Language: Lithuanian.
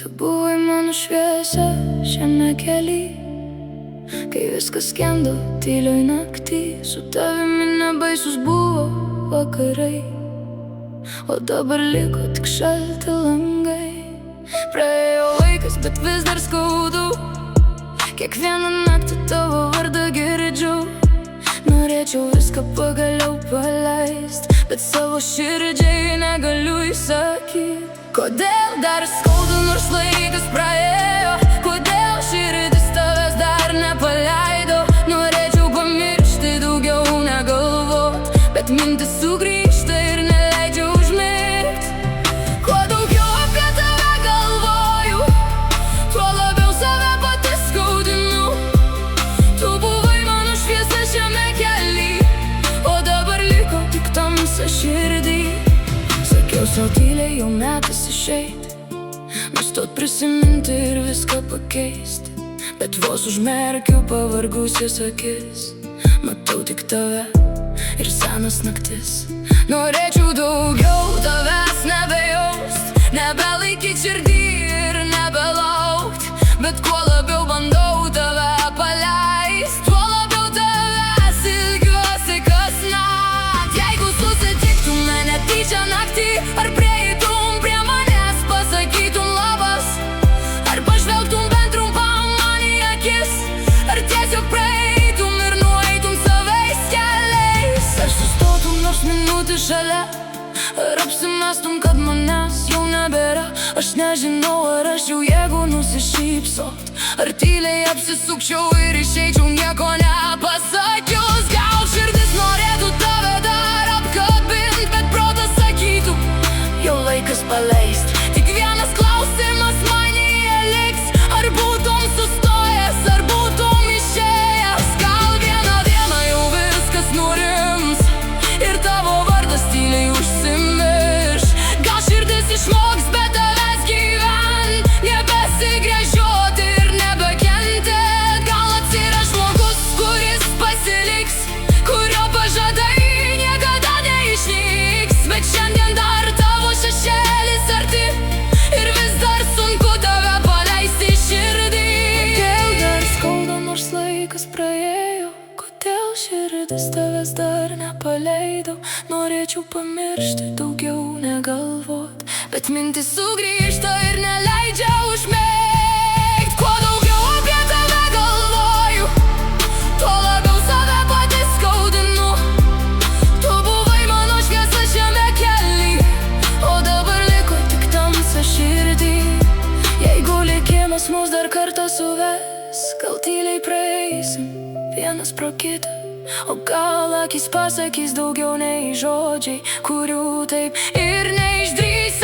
Tu buvai mano šviesa šiame kely, kai viskas skendo tylioj naktį. Su tavimi nebaisus buvo vakarai, o dabar liko tik šalti langai. Praėjo laikas, bet vis dar skaudu. Kiekvieną naktį tavo vardą girdžiu. Norėčiau viską pagaliau paleist, bet savo širdžiai negaliu įsakyt. Kodėl dar skaudu, nors laikas praėjo? Kodėl širdis tavęs dar nepaleido? Norėčiau pamiršti, daugiau negalvot, bet mintis sugrįžta ir neleidžia užmigt. Kuo daugiau apie tave galvoju, tuo labiau save pati skaudinu. Tu buvai mano šviesa šiame kely, o dabar liko tik tamsa širdį. Sakiau sau tyliai, jau metas išeit, nustot prisiminti ir viską pakeist. Bet vos užmerkiu pavargusias akis, matau tik tave ir senas naktis. Norėčiau daugiau tavęs nebejaust, nebelaikyt širdį ir nebelaukt. Bet kuo labiau bandau tave paleist, tuo labiau tavęs ilgiuosi kasnakt. Jeigu susitiktume netyčia naktį, ar prieitum prie manęs, pasakytum labas, ar pažvelgtum bent trumpam man į akis, ar tiesiog praeitum ir nueitum savais keliais. Ar sustotum nors minutį šalia, ar apsimestum, kad manęs jau nebėra? Aš nežinau, ar aš jau jėgų nusišypsot, ar tyliai apsisukčiau ir išeičiau nieko nepasakius. Gal širdis norėtų tave dar apkabint, bet protas sakytų, jau laikas paleist. Tik vienas klausimas manyje liks, ar būtum sustojęs, ar būtum išėjęs. Gal vieną dieną jau viskas nurims ir tavo vardas tyliai užsimirš. Gal širdis išmoks be tavęs gyvent, nebesigręžiot ir nebekentėt. Gal atsiras žmogus, kuris pasiliks, kurio pažadai niekada neišnyks. Bet šiandien dar tavo šešėlis arti ir vis dar sunku tave paleisti širdį. Kodėl dar skauda, nors laikas praėjo? Kodėl širdis tavęs dar nepaleido? Norėčiau pamiršti, daugiau negalvot, bet mintis sugrįžta ir neleidžia užmigt. Kuo daugiau apie tave galvoju, tuo labiau save pati skaudinu. Tu buvai mano šviesa šiame kely, o dabar liko tik tamsa širdį. Jeigu likimas mus dar kartą suves, gal tyliai praeisim vienas pro kitą, o gal akys pasakys daugiau nei žodžiai, kurių taip ir neišdrįs